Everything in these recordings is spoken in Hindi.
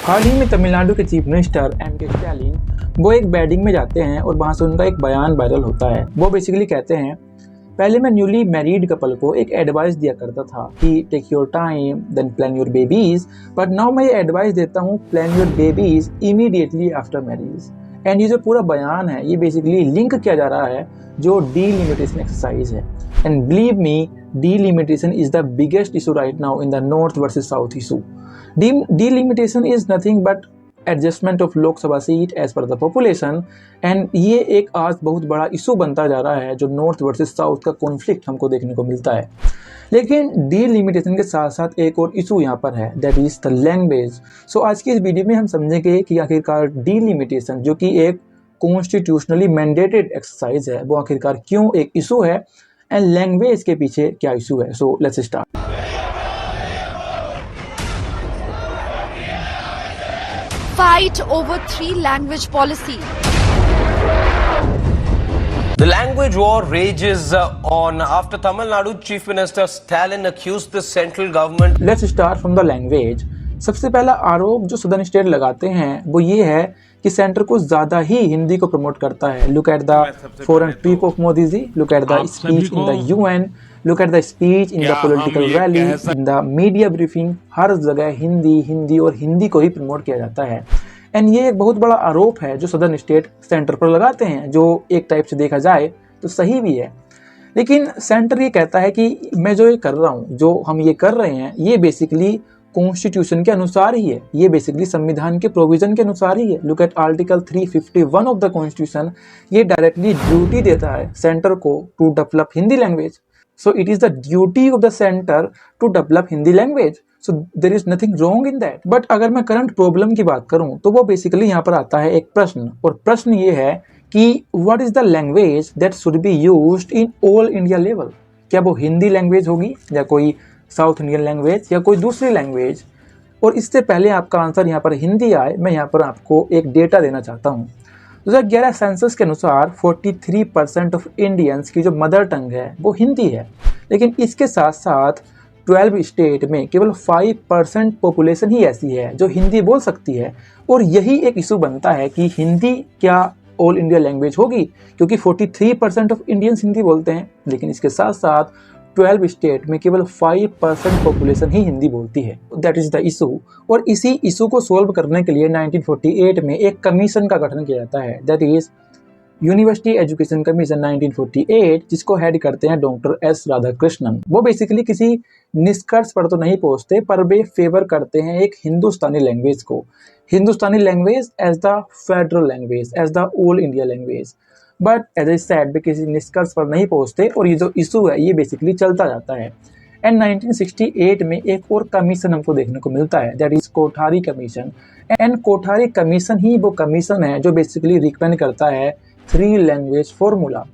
हाल ही में तमिलनाडु के चीफ मिनिस्टर M.K. स्टैलिन वो एक वेडिंग में जाते हैं और वहाँ से उनका एक बयान वायरल होता है। वो बेसिकली कहते हैं, पहले मैं न्यूली मैरिड कपल को एक एडवाइस दिया करता था कि take your time then plan your babies, but now मैं एडवाइस देता हूँ plan your babies immediately after marriage. And ये जो पूरा बयान है ये बेसिकली लिंक किया जा रहा है जो डीलिमिटेशन एक्सरसाइज है। And believe me, delimitation is the biggest issue right now in the north versus south issue. Delimitation is nothing but adjustment of Lok Sabha seat as per the population. And ये एक आज बहुत बड़ा इशू बनता जा रहा है जो नॉर्थ वर्सेस साउथ का कॉन्फ्लिक्ट हमको देखने को मिलता है। लेकिन डीलिमिटेशन के साथ साथ एक और इशू यहाँ पर है, दैट इज द लैंग्वेज। सो आज की इस वीडियो में हम समझेंगे कि आखिरकार डीलिमिटेशन जो कि एक कॉन्स्टिट्यूशनली मैंडेटेड एक्सरसाइज है वो आखिरकार क्यों एक इशू है एंड लैंग्वेज के पीछे क्या इशू है। So let's start. Fight over three-language policy. The language war rages on after Tamil Nadu Chief Minister Stalin accused the central government. Let's start from the language. सबसे पहला आरोप जो सदर्न स्टेट लगाते हैं वो ये है कि सेंटर को ज्यादा ही हिंदी को प्रमोट करता है। Look at the foreign trip of Modi ji, look at the speech in the UN, look at the speech in the political rally, in the media briefing, हर जगह हिंदी और हिंदी को ही प्रमोट किया जाता है। एंड ये एक बहुत बड़ा आरोप है जो सदर्न स्टेट सेंटर पर लगाते हैं, जो एक टाइप से देखा जाए तो सही भी है। लेकिन सेंटर ये कहता है कि मैं जो ये कर रहा हूँ, जो हम ये कर रहे हैं, ये बेसिकली कॉन्स्टिट्यूशन के अनुसार ही है, ये बेसिकली संविधान के प्रोविजन के अनुसार ही है। Look at article 351 of the constitution, ये डायरेक्टली ड्यूटी देता है सेंटर को to develop Hindi language. So it is the duty of the centre to develop Hindi language. So there is nothing wrong in that. But अगर मैं करंट प्रॉब्लम की बात करूं तो वो बेसिकली यहाँ पर आता है एक प्रश्न, और प्रश्न ये है कि what is the language that should be used in all India level. क्या वो हिंदी लैंग्वेज होगी या कोई साउथ इंडियन लैंग्वेज या कोई दूसरी लैंग्वेज। और इससे पहले आपका आंसर यहाँ पर हिंदी आए, मैं यहाँ पर आपको एक डेटा देना चाहता हूँ। 2011 सेंसस के अनुसार 43% ऑफ इंडियंस की जो मदर टंग है वो हिंदी है। लेकिन इसके साथ साथ 12 स्टेट में केवल 5% पॉपुलेशन ही ऐसी है जो हिंदी बोल सकती है। और यही एक इशू बनता है कि हिंदी क्या ऑल इंडिया लैंग्वेज होगी, क्योंकि 43% ऑफ इंडियंस हिंदी बोलते हैं, लेकिन इसके साथ साथ 12 स्टेट में केवल 5% पॉपुलेशन ही हिंदी बोलती है। That is the issue. और इसी इशू को सोल्व करने के लिए 1948 में एक कमीशन का गठन किया जाता है, that is university education commission 1948, जिसको हेड करते हैं डॉक्टर S राधाकृष्णन। वो बेसिकली किसी निष्कर्ष पर तो नहीं पहुंचते, पर वे फेवर करते हैं एक हिंदुस्तानी लैंग्वेज को, Hindustani language as the federal language, as the all India language. But as I said, वे किसी निष्कर्ष पर नहीं पहुंचते और ये जो इशू है ये बेसिकली चलता जाता है। एंड 1968 में एक और कमीशन हमको देखने को मिलता है, that is Kothari commission. And Kothari commission ही वो कमीशन है जो बेसिकली रिकमेंड करता है three language formula.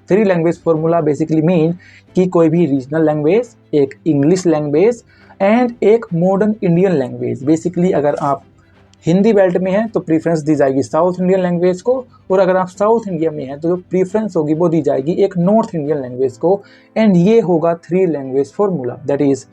Three language formula basically mean कि कोई भी रीजनल लैंग्वेज, एक इंग्लिश लैंग्वेज एंड एक मॉडर्न इंडियन लैंग्वेज। बेसिकली अगर आप हिंदी बेल्ट में हैं तो प्रीफरेंस दी जाएगी साउथ इंडियन लैंग्वेज को, और अगर आप साउथ इंडिया में हैं तो जो प्रीफरेंस होगी वो दी जाएगी एक नॉर्थ इंडियन लैंग्वेज को। एंड ये होगा three language formula, that is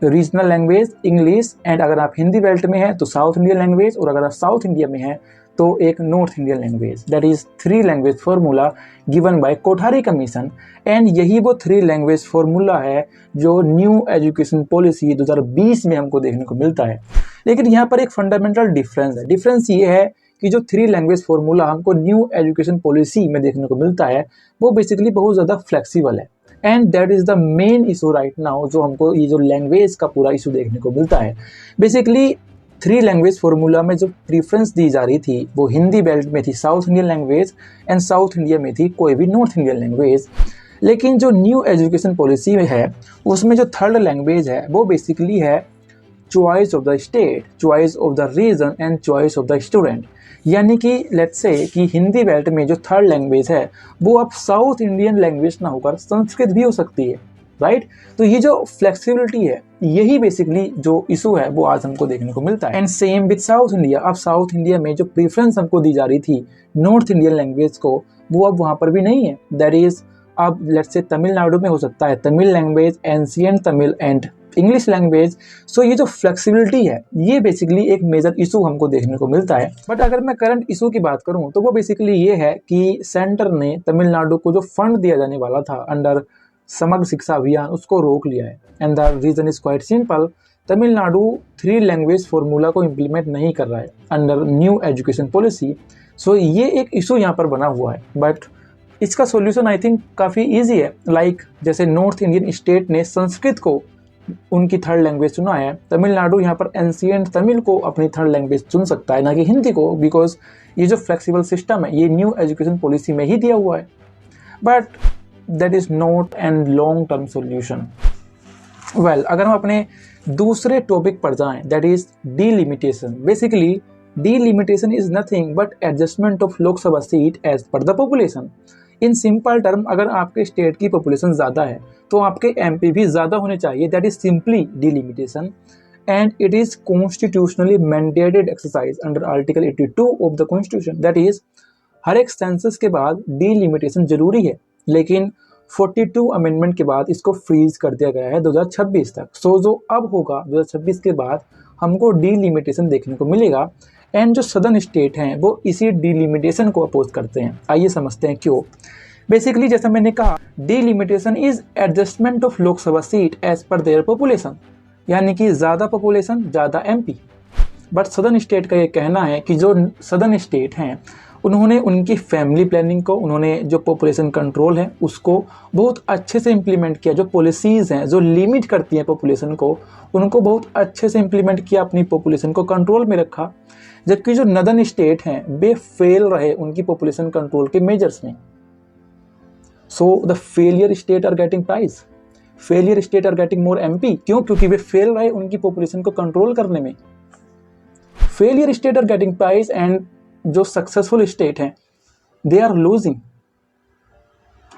regional language English, and अगर आप हिंदी बेल्ट में हैं तो साउथ इंडियन लैंग्वेज, और अगर आप साउथ इंडिया में हैं तो एक north Indian language. That is three language formula given by Kothari commission. And यही वो थ्री लैंग्वेज फॉर्मूला है जो न्यू एजुकेशन पॉलिसी 2020 में हमको देखने को मिलता है। लेकिन यहाँ पर एक फंडामेंटल डिफरेंस है। डिफरेंस ये है कि जो थ्री लैंग्वेज फॉर्मूला हमको न्यू एजुकेशन पॉलिसी में देखने को मिलता है वो बेसिकली बहुत ज़्यादा फ्लेक्सिबल है। And that is the main issue right now, जो हमको ये जो लैंग्वेज का पूरा इशू देखने को मिलता है। बेसिकली थ्री लैंग्वेज फॉर्मूला में जो प्रीफरेंस दी जा रही थी वो हिंदी बेल्ट में थी south Indian language, and south India में थी कोई भी नॉर्थ इंडियन लैंग्वेज। लेकिन जो न्यू एजुकेशन पॉलिसी में है उसमें जो थर्ड लैंग्वेज है वो बेसिकली है choice of the state, choice of the region and choice of the student. यानी कि लेट्स से कि हिंदी बेल्ट में जो थर्ड लैंग्वेज है वो अब साउथ इंडियन लैंग्वेज ना होकर संस्कृत भी हो सकती है, राइट। तो ये जो फ्लेक्सिबिलिटी है यही बेसिकली जो इशू है वो आज हमको देखने को मिलता है। And same with south India. अब साउथ इंडिया में जो प्रीफरेंस हमको दी जा रही थी नॉर्थ इंडियन लैंग्वेज को वो अब वहाँ पर भी नहीं है। दैट इज अब लेट्स से तमिलनाडु में हो सकता है Tamil language, ancient Tamil and English language. So ये जो फ्लेक्सिबिलिटी है ये बेसिकली एक मेजर इशू हमको देखने को मिलता है। बट अगर मैं करंट इशू की बात करूं तो वो बेसिकली ये है कि सेंटर ने तमिलनाडु को जो फंड दिया जाने वाला था अंडर समग्र शिक्षा अभियान उसको रोक लिया है। And the reason is quite simple, Tamil Nadu 3 language formula को इम्प्लीमेंट नहीं कर रहा है under new education policy. So ये एक इशू यहाँ पर बना हुआ है। बट इसका सॉल्यूशन आई थिंक काफ़ी इजी है। लाइक जैसे नॉर्थ इंडियन स्टेट ने संस्कृत को उनकी 3rd लैंग्वेज चुना है, तमिलनाडु यहाँ पर एंशिएंट तमिल को अपनी 3rd लैंग्वेज चुन सकता है, ना कि हिंदी को, बिकॉज ये जो फ्लेक्सिबल सिस्टम है ये न्यू एजुकेशन पॉलिसी में ही दिया हुआ है। But that is not an long term solution. Well, अगर हम अपने दूसरे टॉपिक पर जाएं, that is delimitation. Basically delimitation is nothing but adjustment of Lok Sabha seat as per the population. In simple term, अगर आपके स्टेट की पॉपुलेशन ज़्यादा है तो आपके एमपी भी ज़्यादा होने चाहिए। That is simply delimitation and it is constitutionally mandated exercise under article 82 of the constitution. That is हर एक सेंसस के बाद डीलिमिटेशन जरूरी है, लेकिन 42 अमेंडमेंट के बाद इसको फ्रीज कर दिया गया है 2026 तक। सो जो अब होगा 2026 के बाद हमको डीलिमिटेशन देखने को मिलेगा। एंड जो सदर्न स्टेट हैं वो इसी डीलिमिटेशन को अपोज करते हैं। आइए समझते हैं क्यों। बेसिकली जैसा मैंने कहा, delimitation is adjustment of Lok Sabha seat as per their population, यानी कि ज़्यादा पॉपुलेशन ज़्यादा एमपी। बट सदर्न स्टेट का ये कहना है कि जो सदर्न स्टेट हैं उन्होंने उनकी फैमिली प्लानिंग को, उन्होंने जो पॉपुलेशन कंट्रोल है उसको बहुत अच्छे से इम्प्लीमेंट किया। जो पॉलिसीज़ हैं जो लिमिट करती हैं पॉपुलेशन को, उनको बहुत अच्छे से इम्प्लीमेंट किया, अपनी पॉपुलेशन को कंट्रोल में रखा। जबकि जो नदर्न स्टेट हैं वे फेल रहे उनकी पॉपुलेशन कंट्रोल के मेजर्स में। So the failure state are getting prize, failure state are getting more MP. क्यों? क्योंकि वे फेल रहे उनकी पॉपुलेशन को कंट्रोल करने में। Failure state are getting prize and जो सक्सेसफुल स्टेट हैं they are losing.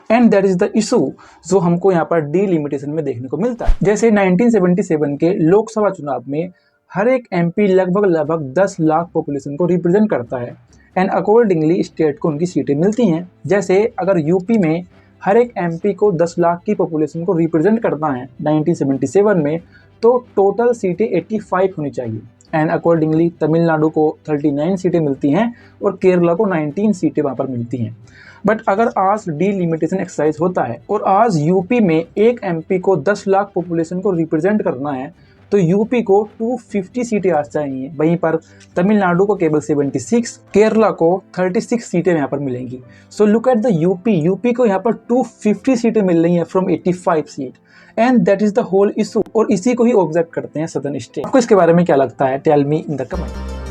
And that is the issue जो हमको यहाँ पर डीलिमिटेशन में देखने को मिलता है। जैसे 1977 के लोकसभा चुनाव में हर एक एमपी लगभग 10 लाख पॉपुलेशन को रिप्रेजेंट करता है एंड अकॉर्डिंगली स्टेट को उनकी सीटें मिलती हैं। जैसे अगर यूपी में हर एक एमपी को 10 लाख की पॉपुलेशन को रिप्रेजेंट करना है 1977 में, तो टोटल सीटें 85 होनी चाहिए। एंड अकॉर्डिंगली तमिलनाडु को 39 सीटें मिलती हैं और केरला को 19 सीटें वहाँ पर मिलती हैं। बट अगर आज डीलिमिटेशन एक्सरसाइज होता है और आज यूपी में एक एमपी को 10 लाख पॉपुलेशन को रिप्रेजेंट करना है तो यूपी को 250 सीटें आज चाहिए। वहीं पर तमिलनाडु को केवल 76, केरला को 36 सीटें यहाँ पर मिलेंगी। So look at the UP को यहाँ पर 250 सीटें मिल रही हैं from 85 seat. And that is the whole issue, और इसी को ही ऑब्जेक्ट करते हैं सदर्न स्टेट। आपको इसके बारे में क्या लगता है? Tell me in the comment.